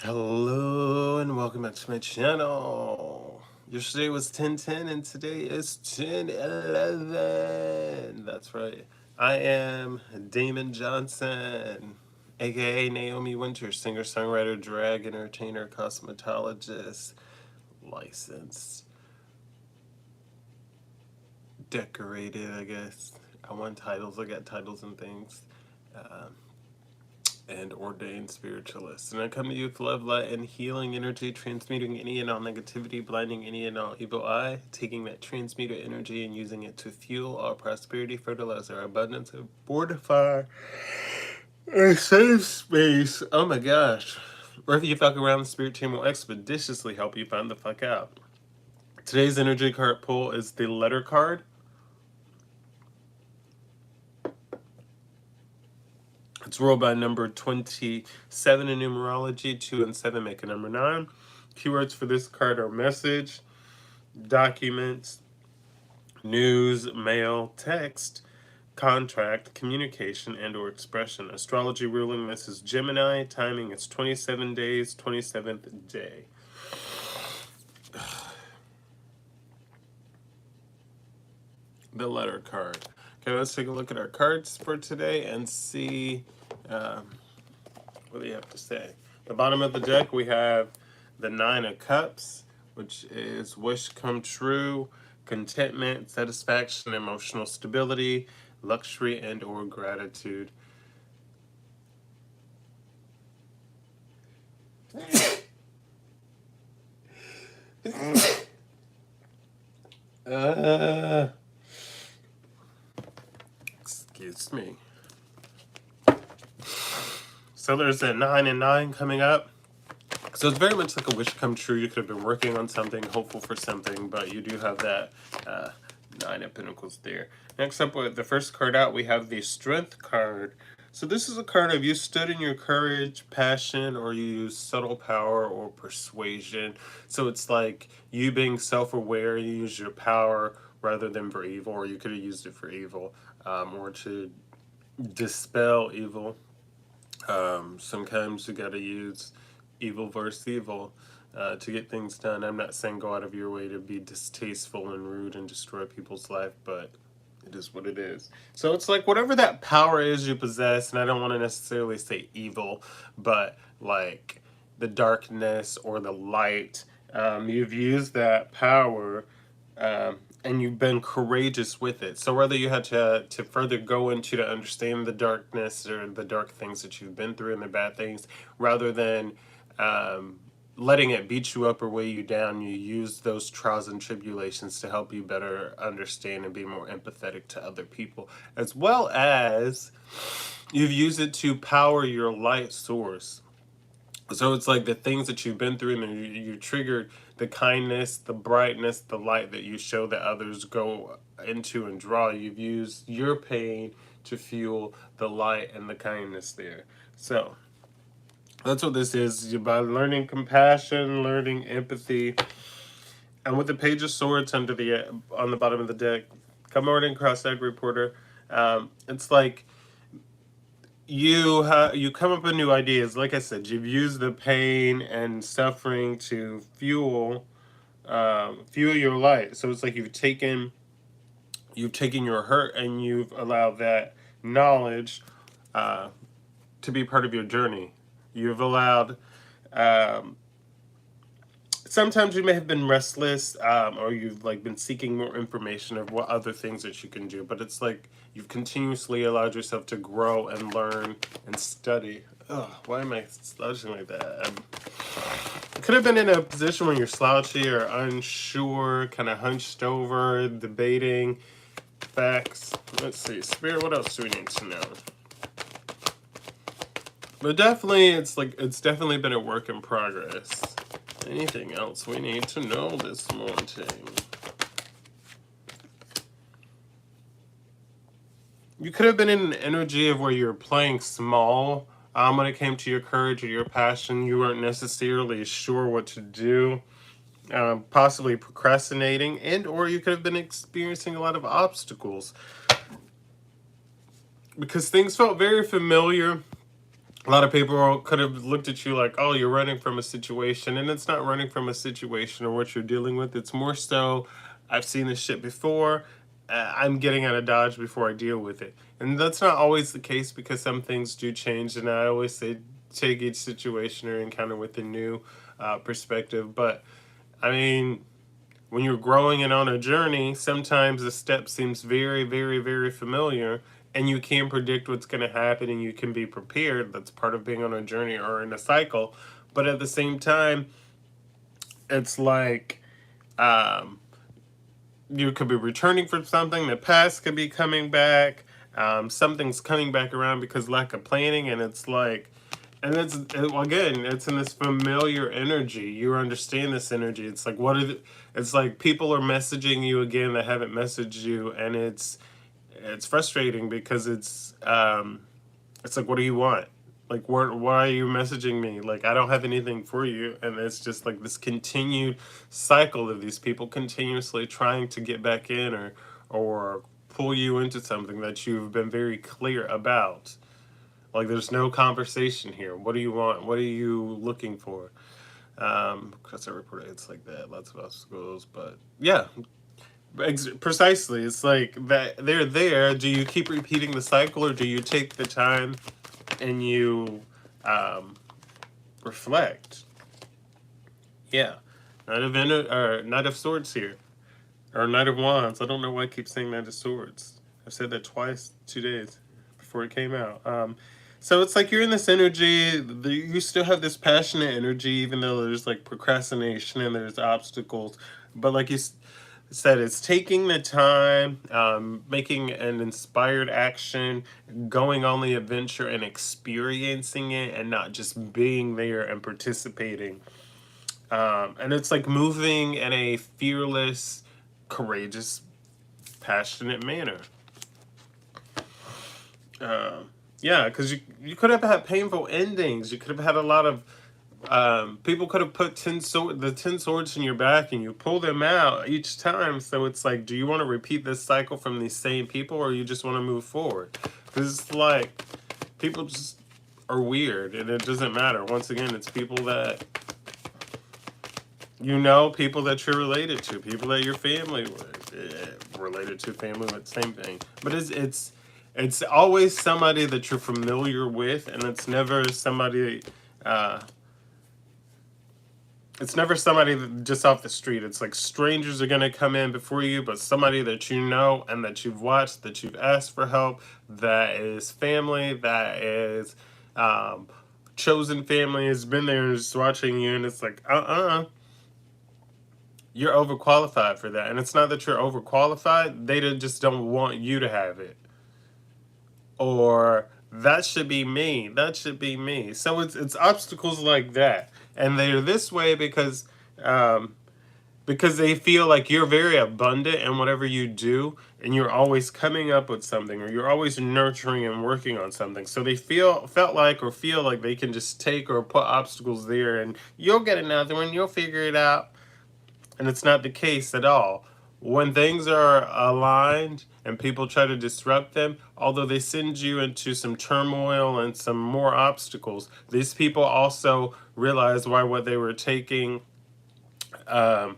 Hello and welcome back to my channel. Yesterday was 10:10 and today is 10:11. That's right. I am Damon Johnson, aka Naomi Wynters, singer, songwriter, drag entertainer, cosmetologist, licensed, decorated, I guess. I want titles, I got titles and things. Um, and ordained spiritualist. And I come to you with love, light, and healing energy, transmuting any and all negativity, blinding any and all evil eye, taking that transmuted energy and using it to fuel our prosperity, fertilize our abundance, and fortify a safe space. Oh my gosh. Wherever you fuck around, the spirit team will expeditiously help you find the fuck out. Today's energy card pull is the letter card. It's rolled by number 27 in numerology. 2 and 7 make a number 9. Keywords for this card are message, documents, news, mail, text, contract, communication, and or expression. Astrology ruling this is Gemini. Timing is 27 days, 27th day. The letter card. Okay, let's take a look at our cards for today and see what do you have to say. The bottom of the deck we have the 9 of Cups, which is wish come true, contentment, satisfaction, emotional stability, luxury, and or gratitude. Excuse me. So there's a 9 and 9 coming up. So it's very much like a wish come true. You could have been working on something, hopeful for something, but you do have that 9 of Pentacles there. Next up, with the first card out, we have the Strength card. So this is a card of you stood in your courage, passion, or you use subtle power or persuasion. So it's like you being self-aware, you use your power rather than for evil, or you could have used it for evil, or to dispel evil. Sometimes you gotta use evil versus evil to get things done. I'm not saying go out of your way to be distasteful and rude and destroy people's life, but it is what it is. So it's like whatever that power is you possess, and I don't want to necessarily say evil, but like the darkness or the light, you've used that power and you've been courageous with it. So whether you had to further go into to understand the darkness or the dark things that you've been through and the bad things, rather than letting it beat you up or weigh you down, you use those trials and tribulations to help you better understand and be more empathetic to other people, as well as you've used it to power your light source. So it's like the things that you've been through, and you triggered the kindness, the brightness, the light that you show that others go into and draw. You've used your pain to fuel the light and the kindness there. So that's what this is. By learning compassion, learning empathy, and with the Page of Swords under the on the bottom of the deck, come morning cross-eyed reporter. It's like you come up with new ideas. Like I said, you've used the pain and suffering to fuel your light. So it's like you've taken your hurt and you've allowed that knowledge to be part of your journey. You've allowed sometimes you may have been restless, or you've like been seeking more information of what other things that you can do, but it's like you've continuously allowed yourself to grow and learn and study. Ugh, why am I slouching like that? You could have been in a position where you're slouchy or unsure, kind of hunched over, debating facts. Let's see, Spirit, what else do we need to know? But definitely, it's definitely been a work in progress. Anything else we need to know this morning? You could have been in an energy of where you're playing small. When it came to your courage or your passion, you weren't necessarily sure what to do. Possibly procrastinating, and or you could have been experiencing a lot of obstacles because things felt very familiar. A lot of people could have looked at you like, oh, you're running from a situation. And it's not running from a situation or what you're dealing with. It's more so, I've seen this shit before. I'm getting out of Dodge before I deal with it. And that's not always the case because some things do change. And I always say, take each situation or encounter with a new perspective. But I mean, when you're growing and on a journey, sometimes the step seems very, very, very familiar, and you can't predict what's going to happen, and you can be prepared. That's part of being on a journey or in a cycle. But at the same time, it's like um, you could be returning from something. The past could be coming back. Something's coming back around because lack of planning, and it's like, and again, it's in this familiar energy. You understand this energy. It's like it's like people are messaging you again that haven't messaged you, and it's frustrating because it's like, what do you want? Like, why are you messaging me? Like, I don't have anything for you. And it's just like this continued cycle of these people continuously trying to get back in or pull you into something that you've been very clear about. Like, there's no conversation here. What do you want? What are you looking for? Because I report it's like that. Lots of obstacles, but yeah, precisely. It's like that they're there. Do you keep repeating the cycle, or do you take the time and you um, reflect? Yeah, Knight of Swords here, or Knight of Wands. I don't know why I keep saying Knight of Swords. I've said that twice 2 days before it came out. So it's like you're in this energy. You still have this passionate energy, even though there's like procrastination and there's obstacles. But like said, it's taking the time, making an inspired action, going on the adventure and experiencing it, and not just being there and participating. And it's like moving in a fearless, courageous, passionate manner. Yeah, because you could have had painful endings. You could have had a lot of people could have put the 10 swords in your back, and you pull them out each time. So it's like, do you want to repeat this cycle from these same people, or you just want to move forward? Because it's like people just are weird, and it doesn't matter. Once again, it's people that people that you're related to, people that your family related to, family with, same thing. But it's always somebody that you're familiar with, and it's never somebody. It's never somebody just off the street. It's like strangers are going to come in before you, but somebody that you know and that you've watched, that you've asked for help, that is family, that is chosen family, has been there and is watching you, and it's like, you're overqualified for that. And it's not that you're overqualified, they just don't want you to have it. Or that should be me. That should be me. So it's obstacles like that, and they're this way because they feel like you're very abundant in whatever you do, and you're always coming up with something, or you're always nurturing and working on something. So they feel like they can just take or put obstacles there, and you'll get another one. You'll figure it out, and it's not the case at all. When things are aligned and people try to disrupt them, although they send you into some turmoil and some more obstacles, these people also realize why what they were taking, um,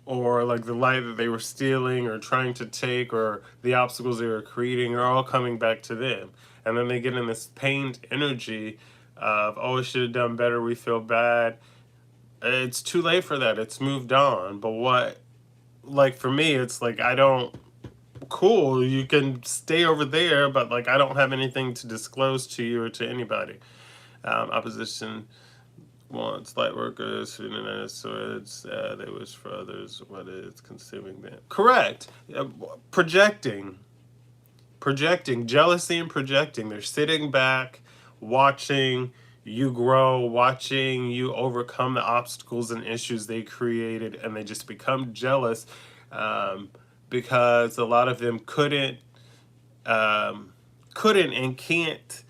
or like the light that they were stealing or trying to take, or the obstacles they were creating, are all coming back to them. And then they get in this pained energy of, oh, I should have done better, we feel bad. It's too late for that. It's moved on. But like for me, it's like, cool, you can stay over there, but like I don't have anything to disclose to you or to anybody. Opposition wants light workers who deny swords. They wish for others what is consuming them. Correct. Projecting, jealousy and projecting. They're sitting back, watching you grow, watching you overcome the obstacles and issues they created, and they just become jealous because a lot of them couldn't and can't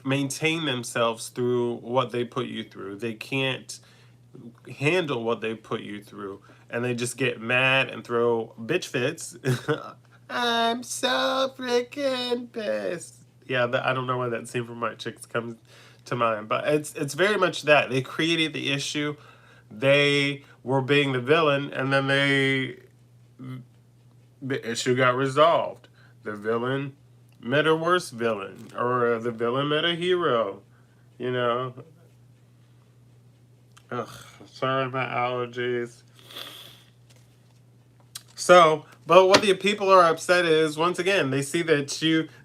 maintain themselves through what they put you through. They can't handle what they put you through, and they just get mad and throw bitch fits. I'm so freaking pissed. Yeah, I don't know why that scene from White Chicks comes to mind, but it's very much that they created the issue, they were being the villain, and then the issue got resolved. The villain met a worse villain, or the villain met a hero. You know, ugh, sorry, my allergies. So, but what the people are upset is, once again, they see that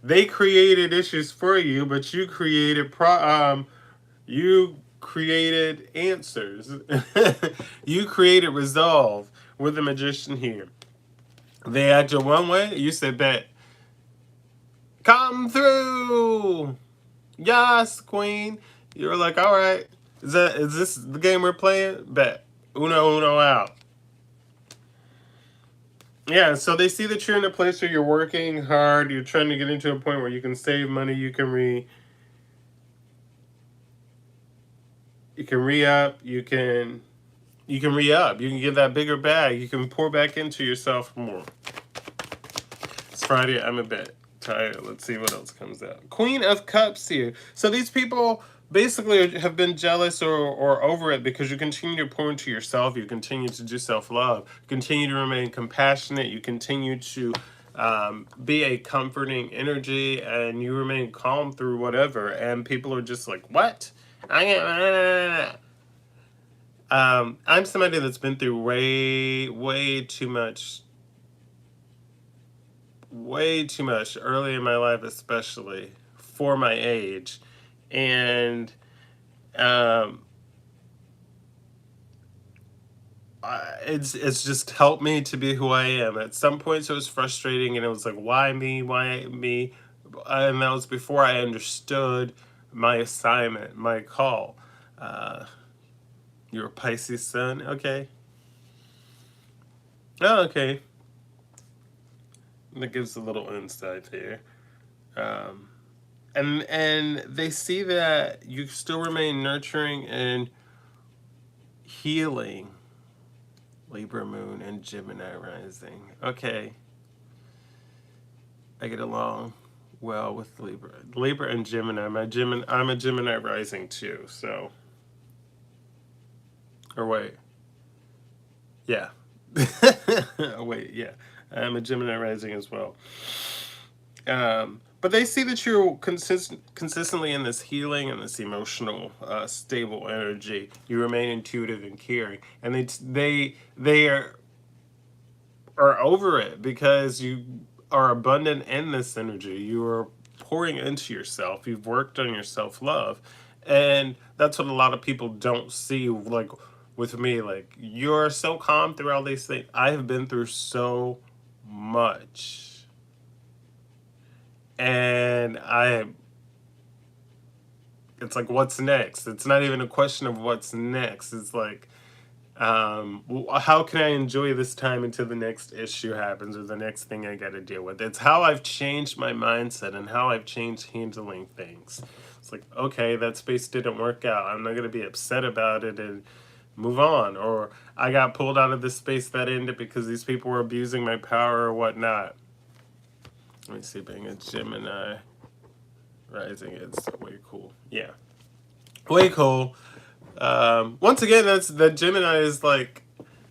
they created issues for you, but you created answers. You created resolve with the magician here. They acted one way, you said, bet, come through. Yes, queen. You're like, all right. Is this the game we're playing? Bet. Uno out. Yeah, so they see that you're in a place where you're working hard, you're trying to get into a point where you can save money, you can re-up, you can re-up, you can get that bigger bag, you can pour back into yourself more. It's Friday, I'm a bit tired. Let's see what else comes out. Queen of Cups here. So these people basically have been jealous or over it because you continue to pour into yourself, you continue to do self-love, you continue to remain compassionate, you continue to be a comforting energy, and you remain calm through whatever, and people are just like, what? I'm somebody that's been through way too much early in my life, especially for my age, and um, it's just helped me to be who I am. At some points, it was frustrating, and it was like, why me? Why me? And that was before I understood my assignment, my call. Uh, you're a Pisces sun, okay? Oh, okay. That gives a little insight here. Um, and they see that you still remain nurturing and healing. Libra moon and Gemini rising. Okay, I get along well with Libra and Gemini. I'm a Gemini rising too. So, or wait, yeah. Wait, yeah. I'm a Gemini rising as well. But they see that you're consistently in this healing and this emotional, stable energy. You remain intuitive and caring, and are over it because you are abundant in this energy. You are pouring into yourself. You've worked on your self love, and that's what a lot of people don't see. Like with me, like, you're so calm through all these things. I have been through so much, and it's like, what's next? It's not even a question of what's next. It's like, how can I enjoy this time until the next issue happens or the next thing I got to deal with? It's how I've changed my mindset and how I've changed handling things. It's like, okay, that space didn't work out. I'm not going to be upset about it and move on. Or I got pulled out of this space that ended because these people were abusing my power or whatnot. Let me see, being a Gemini rising is way cool. Yeah, way cool. Once again, that's the Gemini is like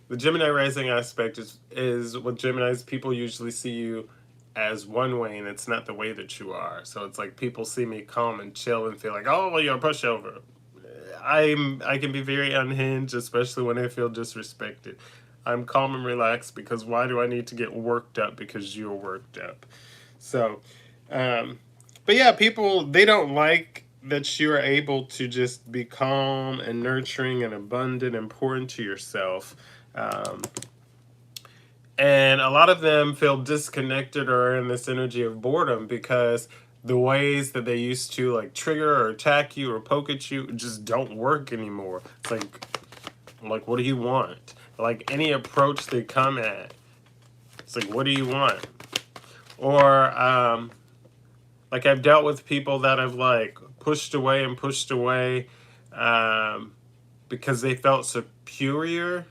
the Gemini rising aspect is what Gemini's people usually see you as one way, and it's not the way that you are. So it's like people see me calm and chill and feel like, oh, well, you're a pushover. I can be very unhinged, especially when I feel disrespected. I'm calm and relaxed because why do I need to get worked up because you're worked up? So, but yeah, people, they don't like that you're able to just be calm and nurturing and abundant and pour into yourself. Um, and a lot of them feel disconnected or in this energy of boredom because the ways that they used to like trigger or attack you or poke at you just don't work anymore. It's like, what do you want? Like any approach they come at, it's like, what do you want? Or like I've dealt with people that have like pushed away because they felt superior,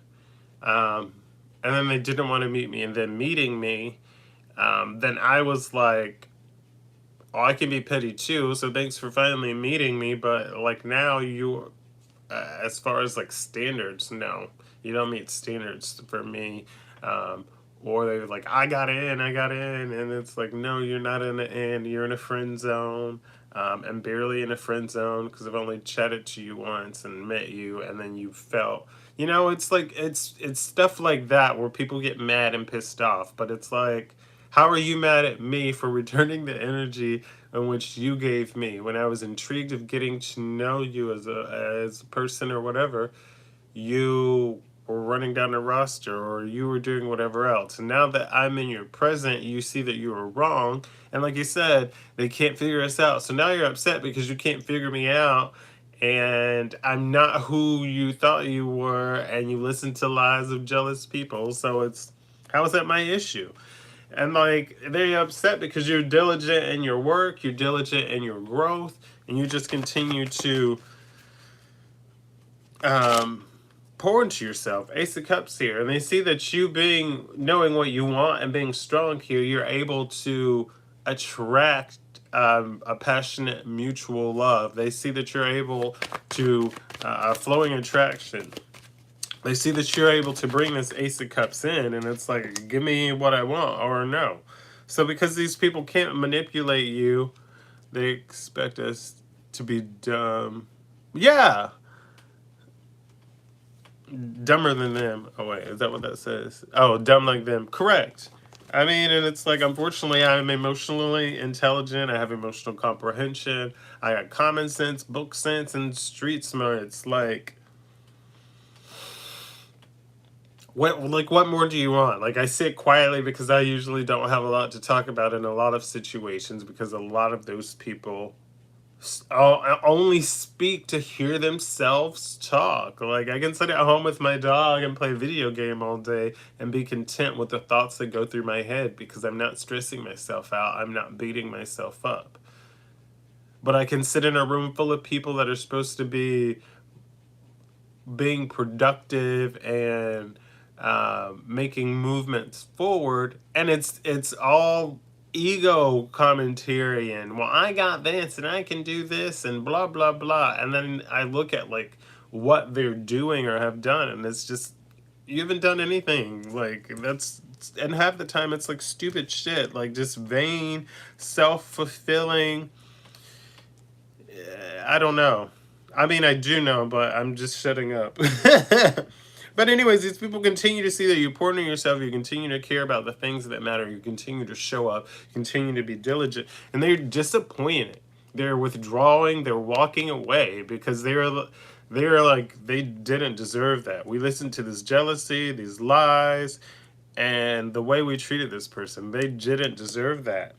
and then they didn't want to meet me, and then meeting me, then I was like, oh, I can be petty too, so thanks for finally meeting me, but like now you, as far as like standards, no, you don't meet standards for me. Um, or they're like, I got in, and it's like, no, you're not in the in, you're in a friend zone. And barely in a friend zone because I've only chatted to you once and met you, and then you felt, it's like it's stuff like that where people get mad and pissed off, but it's like, how are you mad at me for returning the energy in which you gave me when I was intrigued of getting to know you as a person or whatever? You were running down the roster or you were doing whatever else. And now that I'm in your present, you see that you were wrong. And like you said, they can't figure us out. So now you're upset because you can't figure me out. And I'm not who you thought you were. And you listen to lies of jealous people. So it's, how is that my issue? And like, they're upset because you're diligent in your work, you're diligent in your growth, and you just continue to um, pour into yourself. Ace of Cups here, and they see that you being knowing what you want and being strong here, you're able to attract a passionate mutual love. They see that you're able to flowing attraction. They see that you're able to bring this Ace of Cups in, and it's like, give me what I want or no. So because these people can't manipulate you, they expect us to be dumb. Yeah, dumber than them. Oh wait, is that what that says? Oh, dumb like them. Correct. I mean, and it's like, unfortunately, I'm emotionally intelligent. I have emotional comprehension. I got common sense, book sense, and street smarts. Like, what more do you want? Like, I sit quietly because I usually don't have a lot to talk about in a lot of situations because a lot of those people only speak to hear themselves talk. Like, I can sit at home with my dog and play video game all day and be content with the thoughts that go through my head because I'm not stressing myself out. I'm not beating myself up. But I can sit in a room full of people that are supposed to be being productive and making movements forward, and it's all ego commentary and, well, I got this and I can do this and blah blah blah, and then I look at like what they're doing or have done, and it's just, you haven't done anything. Like, that's, and half the time it's like stupid shit, like just vain, self-fulfilling. I don't know. I mean, I do know, but I'm just shutting up. But anyways, these people continue to see that you pour into yourself, you continue to care about the things that matter, you continue to show up, continue to be diligent, and they're disappointed. They're withdrawing, they're walking away because they're like, they didn't deserve that. We listened to this jealousy, these lies, and the way we treated this person. They didn't deserve that.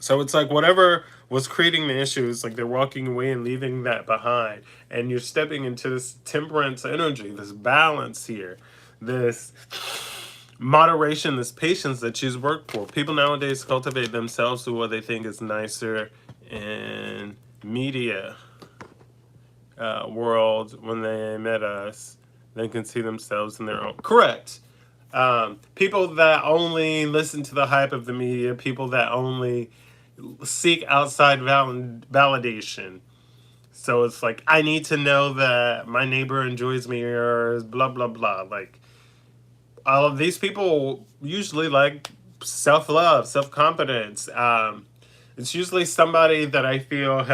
So it's like, whatever was creating the issue is like they're walking away and leaving that behind. And you're stepping into this temperance energy, this balance here, this moderation, this patience that she's worked for. People nowadays cultivate themselves to what they think is nicer in media world. When they met us, they can see themselves in their own. Correct. People that only listen to the hype of the media, people that only seek outside validation. So it's like, I need to know that my neighbor enjoys me or blah blah blah. Like, all of these people usually like self-love, self-confidence. It's usually somebody that I feel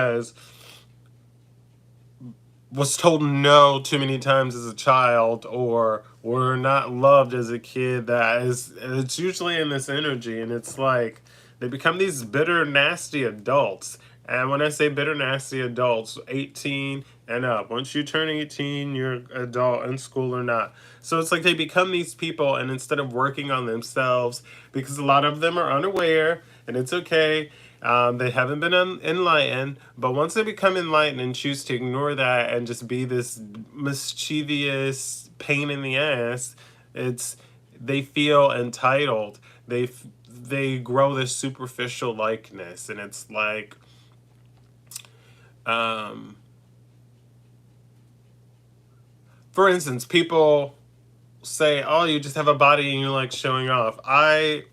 was told no too many times as a child, or were not loved as a kid. That is, it's usually in this energy, and it's like they become these bitter, nasty adults. And when I say bitter, nasty adults, 18 and up. Once you turn 18, you're adult in school or not. So it's like they become these people, and instead of working on themselves, because a lot of them are unaware, and it's okay. They haven't been enlightened, but once they become enlightened and choose to ignore that and just be this mischievous pain in the ass, it's, they feel entitled. They grow this superficial likeness, and it's like, for instance, people say, "Oh, you just have a body and you like showing off." I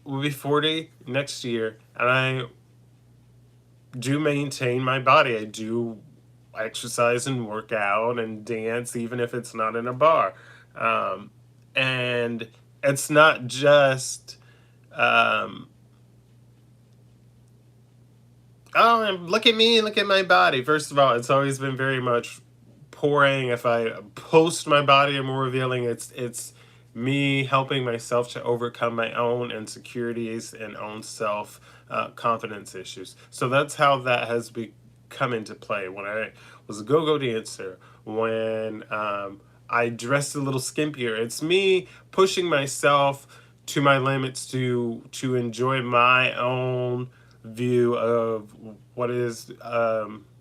will be 40 next year, and I do maintain my body. I do exercise and work out and dance, even if it's not in a bar. Um, and it's not just, um, oh, look at me, look at my body. First of all, it's always been very much pouring. If I post my body and more revealing, it's me helping myself to overcome my own insecurities and own self confidence issues. So that's how that has come into play. When I was a go-go dancer, when I dressed a little skimpier, it's me pushing myself to my limits to enjoy my own view of what is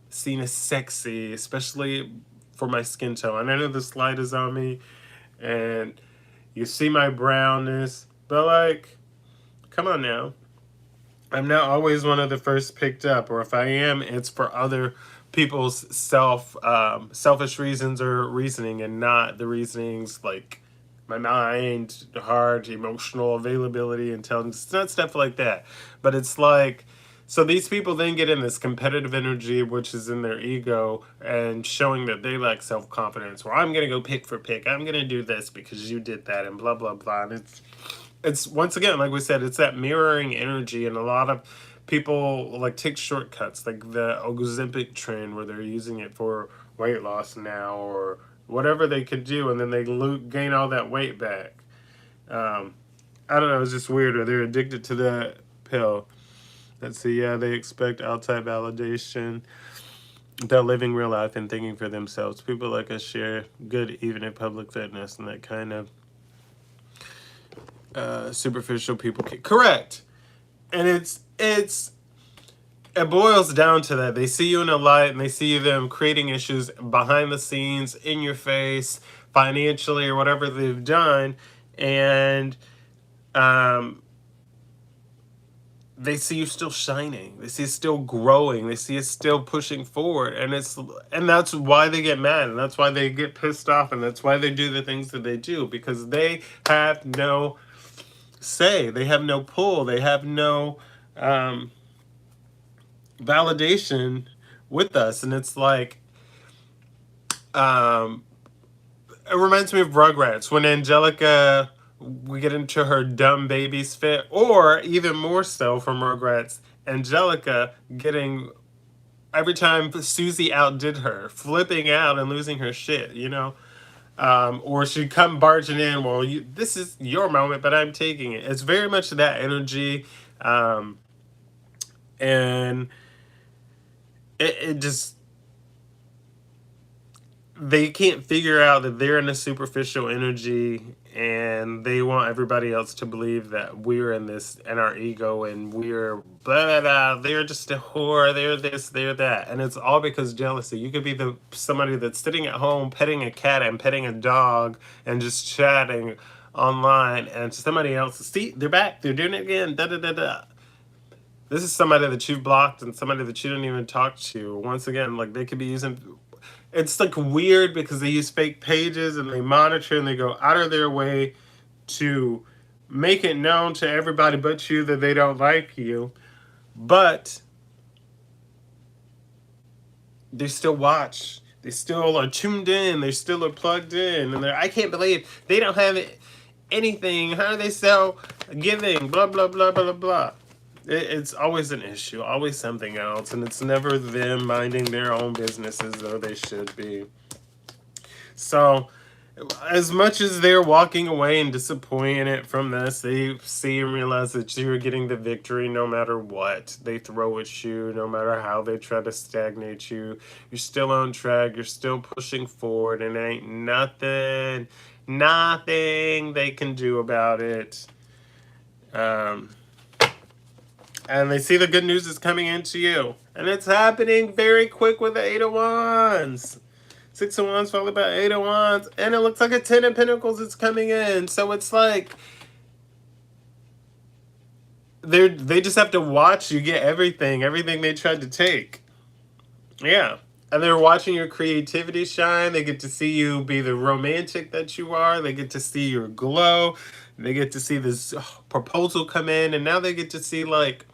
seen as sexy, especially for my skin tone. And I know this light is on me, and you see my brownness, but like, come on now. I'm not always one of the first picked up, or if I am, it's for other people's selfish reasons or reasoning, and not the reasonings like my mind, heart, emotional availability, intelligence. It's not stuff like that, but it's like, so these people then get in this competitive energy, which is in their ego and showing that they lack self confidence. Well, I'm gonna go pick for pick. I'm gonna do this because you did that, and blah blah blah. And it's once again, like we said, it's that mirroring energy, and a lot of people like take shortcuts, like the Ozempic trend, where they're using it for weight loss now, or whatever they could do, and then they gain all that weight back. Um, I don't know, it's just weird, or they're addicted to that pill. Let's see, yeah, they expect outside validation without living real life and thinking for themselves. People like us share good, even in public fitness, and that kind of superficial people can. Correct. And it boils down to that. They see you in a light, and they see them creating issues behind the scenes, in your face, financially, or whatever they've done. And they see you still shining. They see it still growing. They see it still pushing forward. And that's why they get mad, and that's why they get pissed off, and that's why they do the things that they do, because they have no say. They have no pull. They have no validation with us. And it's like, it reminds me of Rugrats when Angelica, we get into her dumb babies fit, or even more so from Rugrats, Angelica getting, every time Susie outdid her, flipping out and losing her shit, you know? Or she'd come barging in, well, this is your moment, but I'm taking it. It's very much that energy. And it just, they can't figure out that they're in a superficial energy, and they want everybody else to believe that we're in this, and our ego, and we're blah blah blah. They're just a whore. They're this. They're that, and it's all because jealousy. You could be somebody that's sitting at home petting a cat and petting a dog and just chatting online, and somebody else, see, they're back. They're doing it again. Da da da da. This is somebody that you've blocked and somebody that you don't even talk to. Once again, like, they could be using, it's like weird because they use fake pages, and they monitor, and they go out of their way to make it known to everybody but you that they don't like you. But they still watch. They still are tuned in. They still are plugged in. And I can't believe they don't have anything. How are they so giving? Blah, blah, blah, blah, blah. It's always an issue, always something else, and it's never them minding their own businesses, though they should be. So, as much as they're walking away and disappointed from this, they see and realize that you're getting the victory no matter what they throw at you, no matter how they try to stagnate you. You're still on track, you're still pushing forward, and there ain't nothing they can do about it. And they see the good news is coming into you. And it's happening very quick with the Eight of Wands. Six of Wands followed by Eight of Wands. And it looks like a Ten of Pentacles is coming in. So it's like, they just have to watch you get everything they tried to take. Yeah. And they're watching your creativity shine. They get to see you be the romantic that you are. They get to see your glow. They get to see this proposal come in. And now they get to see, like,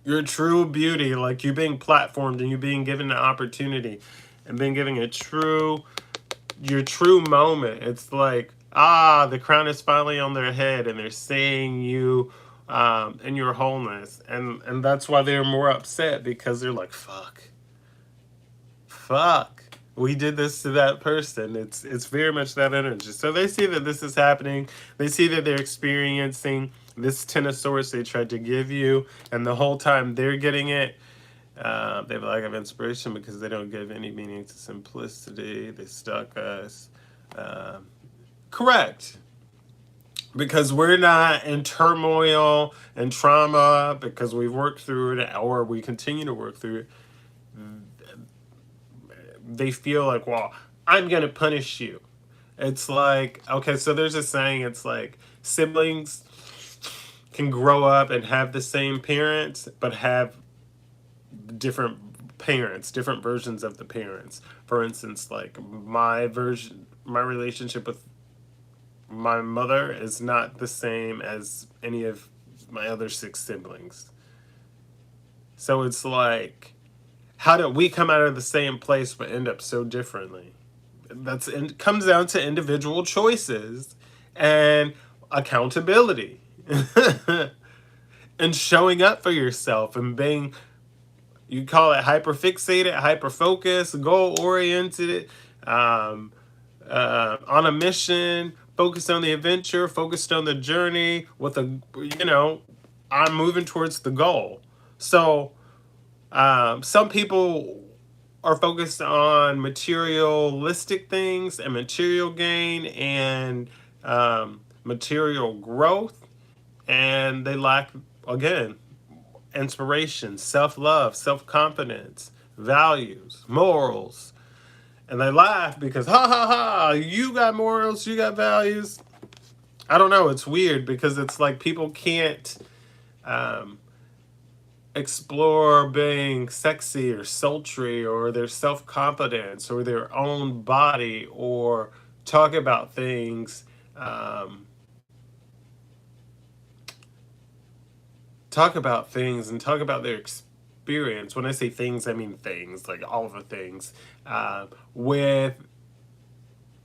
your true beauty, like you being platformed and you being given the opportunity and being given your true moment. It's like, the crown is finally on their head and they're seeing you in your wholeness. And that's why they're more upset, because they're like, fuck, we did this to that person. It's very much that energy. So they see that this is happening. They see that they're experiencing this Ten of Swords they tried to give you, and the whole time they're getting it, they have a lack of inspiration because they don't give any meaning to simplicity. They stuck us. Correct. Because we're not in turmoil and trauma because we've worked through it, or we continue to work through it. They feel like, well, I'm going to punish you. It's like, okay, so there's a saying, it's like siblings can grow up and have the same parents, but have different parents, different versions of the parents. For instance, like my relationship with my mother is not the same as any of my other 6 siblings. So it's like, how do we come out of the same place but end up so differently? It comes down to individual choices and accountability and showing up for yourself and being, you call it hyper-fixated, hyper-focused, goal-oriented, on a mission, focused on the adventure, focused on the journey with I'm moving towards the goal. So some people are focused on materialistic things and material gain and material growth, and they lack, again, inspiration, self-love, self-confidence, values, morals. And they laugh because, ha ha ha, you got morals, you got values. I don't know, it's weird because it's like people can't explore being sexy or sultry or their self-confidence or their own body, or talk about things, and talk about their experience. When I say things, I mean things, like all of the things, with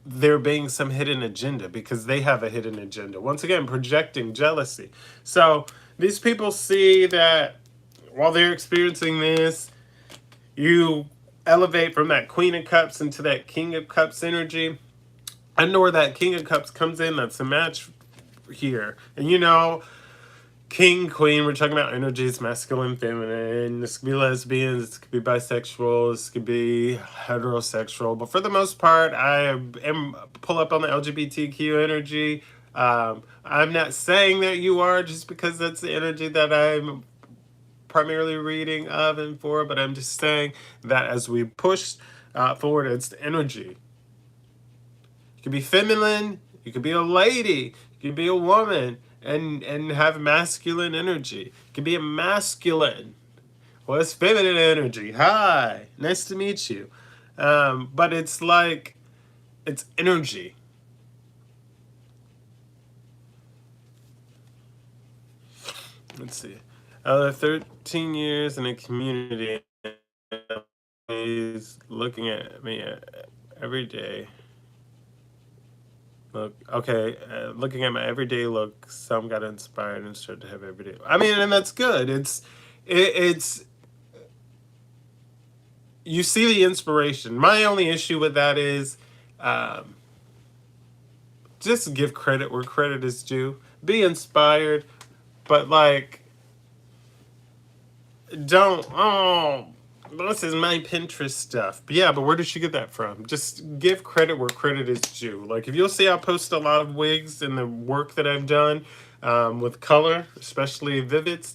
there being some hidden agenda, because they have a hidden agenda. Once again, projecting jealousy. So these people see that while they're experiencing this, you elevate from that Queen of Cups into that King of Cups energy. I know where that King of Cups comes in. That's a match here. And King, Queen, we're talking about energies, masculine, feminine. This could be lesbians, this could be bisexual, this could be heterosexual. But for the most part, I am pull up on the LGBTQ energy. I'm not saying that you are, just because that's the energy that I'm primarily reading of and for, but I'm just saying that as we push forward, it's the energy. You could be feminine, you could be a lady, you could be a woman, and have masculine energy. You could be a masculine. Well, it's feminine energy. Hi, nice to meet you. But it's like, it's energy. Let's see. 13 years in a community, he's looking at me every day. Look, okay, looking at my everyday look, some got inspired and started to have everyday. I mean, and that's good. It's you see the inspiration. My only issue with that is, just give credit where credit is due. Be inspired, but like, don't, this is my Pinterest stuff. But yeah, but where did she get that from? Just give credit where credit is due. Like, if you'll see, I post a lot of wigs and the work that I've done with color, especially Vivids,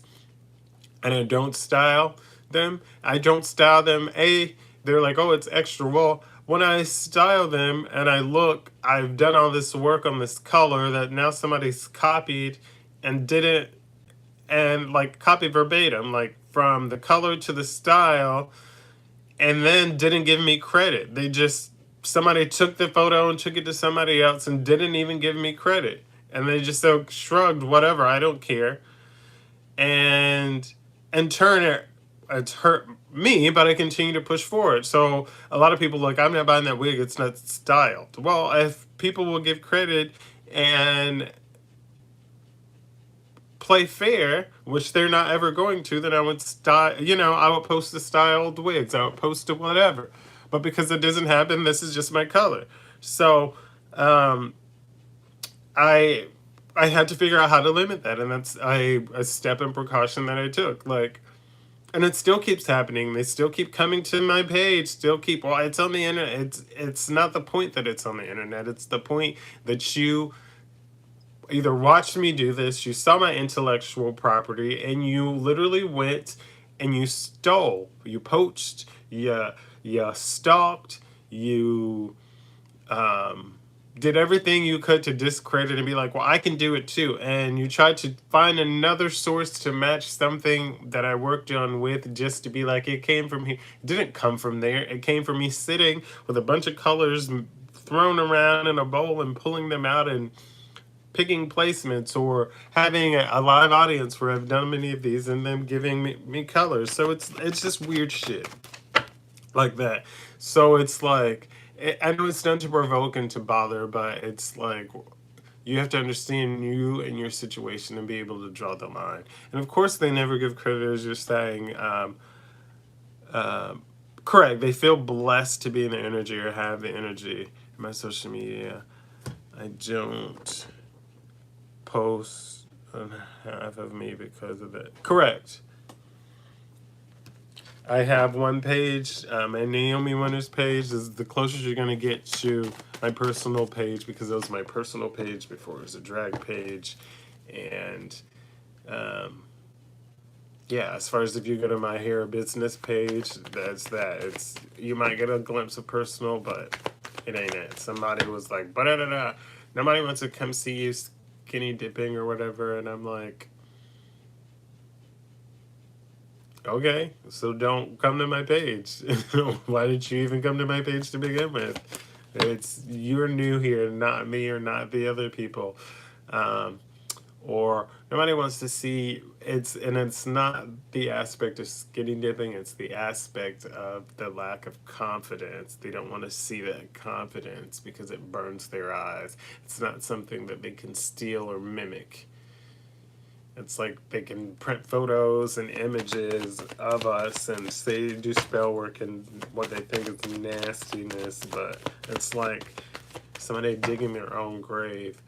and I don't style them. They're like, oh, it's extra. Well, when I style them and I've done all this work on this color that now somebody's copied and didn't, and like copy verbatim, like from the color to the style, and then didn't give me credit. Somebody took the photo and took it to somebody else and didn't even give me credit. And they just shrugged, whatever, I don't care. And in turn, it's hurt me, but I continue to push forward. So a lot of people are like, I'm not buying that wig, it's not styled. Well, if people will give credit and play fair, which they're not ever going to, then I would style, I would post the styled wigs, I would post it whatever. But because it doesn't happen, this is just my color. So um, I I had to figure out how to limit that, and that's a step in precaution that I took. Like, and it still keeps happening. They still keep coming to my page. Still keep. Well, it's on the internet. It's not the point that it's on the internet. It's the point that you either watched me do this, you saw my intellectual property, and you literally went and you stole, you poached, you stalked, you did everything you could to discredit and be like, well, I can do it too. And you tried to find another source to match something that I worked on with, just to be like, it came from here. It didn't come from there. It came from me sitting with a bunch of colors thrown around in a bowl and pulling them out and picking placements, or having a live audience where I've done many of these and them giving me colors. So it's just weird shit like that. So it's like, I know it's done to provoke and to bother, but it's like, you have to understand you and your situation and be able to draw the line. And of course, they never give credit, as you're saying. Correct. They feel blessed to be in the energy or have the energy. In my social media, I don't post on half of me because of it. Correct. I have one page, my Naomi Wynters page is the closest you're going to get to my personal page, because it was my personal page before it was a drag page. And yeah, as far as if you go to my hair business page, that's that. It's, you might get a glimpse of personal, but it ain't it. Somebody was like, "Ba-da-da-da." Nobody wants to come see you skinny dipping or whatever, and I'm like, okay, so don't come to my page. Why did you even come to my page to begin with? It's, you're new here, not me or not the other people. Um, or nobody wants to see it's not the aspect of skinny dipping, it's the aspect of the lack of confidence. They don't want to see that confidence because it burns their eyes. It's not something that they can steal or mimic. It's like they can print photos and images of us and say, do spell work and what they think is nastiness, but it's like somebody digging their own grave.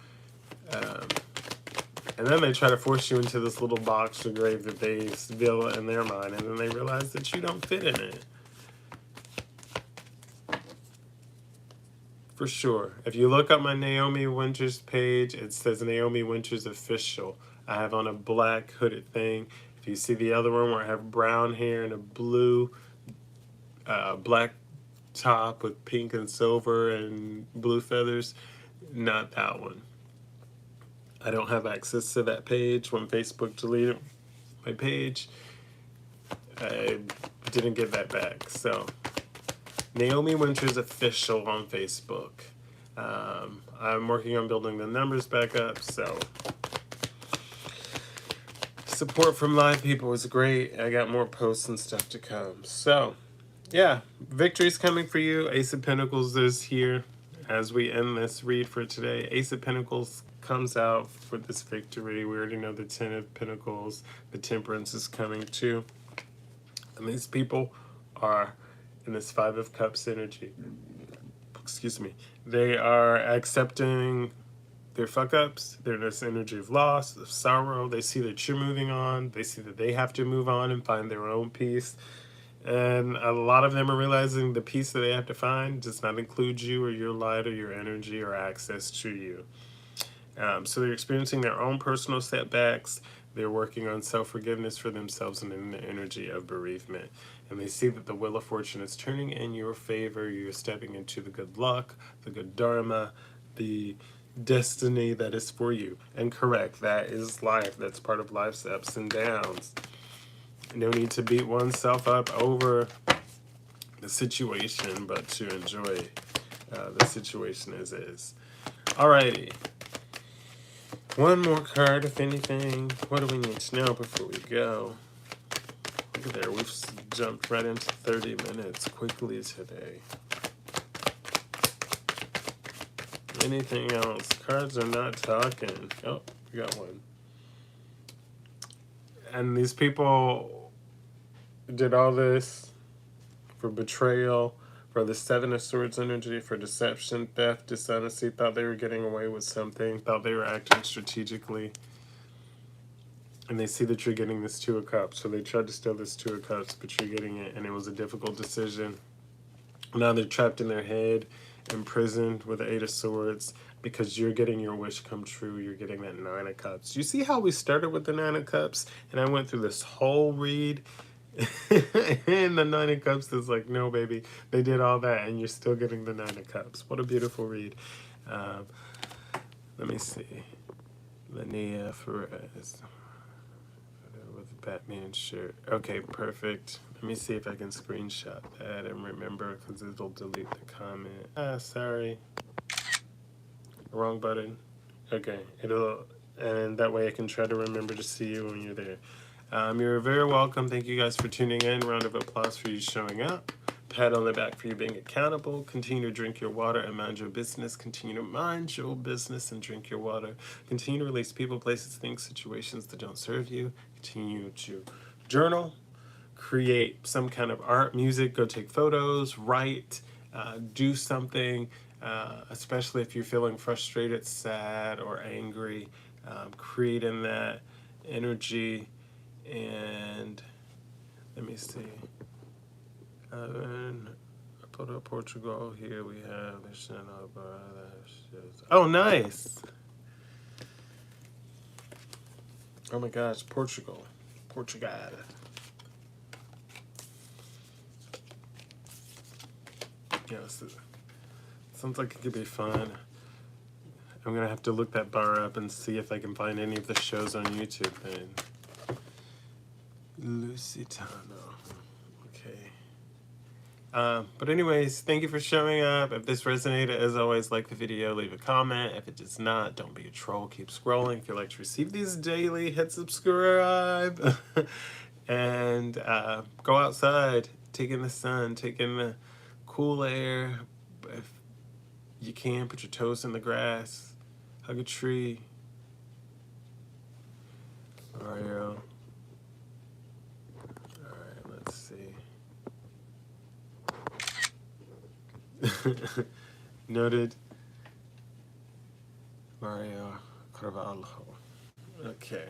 And then they try to force you into this little box or grave that they build in their mind, and then they realize that you don't fit in it. For sure. If you look up my Naomi Wynters page, it says Naomi Wynters Official. I have on a black hooded thing. If you see the other one where I have brown hair and a blue, black top with pink and silver and blue feathers, not that one. I don't have access to that page. When Facebook deleted my page, I didn't get that back. So, Naomi Wynters Official on Facebook. I'm working on building the numbers back up, so support from live people is great. I got more posts and stuff to come. So, yeah, victory's coming for you. Ace of Pentacles is here as we end this read for today. Ace of Pentacles comes out for this victory. We already know the Ten of Pentacles. The Temperance is coming too. And these people are in this Five of Cups energy. Excuse me. They are accepting their fuck ups. They're in this energy of loss, of sorrow. They see that you're moving on. They see that they have to move on and find their own peace. And a lot of them are realizing the peace that they have to find does not include you or your light or your energy or access to you. So they're experiencing their own personal setbacks. They're working on self-forgiveness for themselves and in the energy of bereavement. And they see that the wheel of fortune is turning in your favor. You're stepping into the good luck, the good dharma, the destiny that is for you. And correct, that is life. That's part of life's ups and downs. No need to beat oneself up over the situation, but to enjoy the situation as is. Alrighty. One more card, if anything. What do we need to know before we go? Look at there, we've jumped right into 30 minutes quickly today. Anything else? Cards are not talking. Oh, we got one. And these people did all this for betrayal, for the Seven of Swords energy, for deception, theft, dishonesty, thought they were getting away with something, thought they were acting strategically. And they see that you're getting this Two of Cups, so they tried to steal this Two of Cups, but you're getting it, and it was a difficult decision. Now they're trapped in their head, imprisoned with the Eight of Swords, because you're getting your wish come true. You're getting that Nine of Cups. You see how we started with the Nine of Cups, and I went through this whole read, and the Nine of Cups is like, no, baby, they did all that, and you're still getting the Nine of Cups. What a beautiful read. Let me see. Linnea Perez with Batman shirt. Okay, perfect. Let me see if I can screenshot that and remember, because it'll delete the comment. Sorry. Wrong button. Okay, and that way I can try to remember to see you when you're there. You're very welcome. Thank you guys for tuning in. Round of applause for you showing up. Pat on the back for you being accountable. Continue to drink your water and mind your business. Continue to mind your business and drink your water. Continue to release people, places, things, situations that don't serve you. Continue to journal. Create some kind of art, music, go take photos, write, do something, especially if you're feeling frustrated, sad, or angry. Create in that energy. And let me see. Portugal. Here we have. Oh, nice. Oh my gosh, Portugal. Yes, sounds like it could be fun. I'm gonna have to look that bar up and see if I can find any of the shows on YouTube then. Lusitano. Okay. But anyways, thank you for showing up. If this resonated, as always, like the video, leave a comment. If it does not, don't be a troll. Keep scrolling. If you'd like to receive these daily, hit subscribe. And go outside, take in the sun, take in the cool air. If you can, put your toes in the grass, hug a tree. Mario. All right, let's see. Noted. Mario Carvalho. Okay.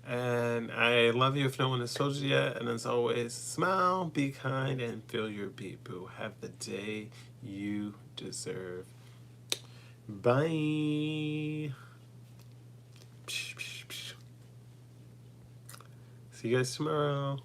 And I love you if no one has told you yet. And as always, smile, be kind, and feel your beat, boo. Have the day you deserve. Bye. See you guys tomorrow.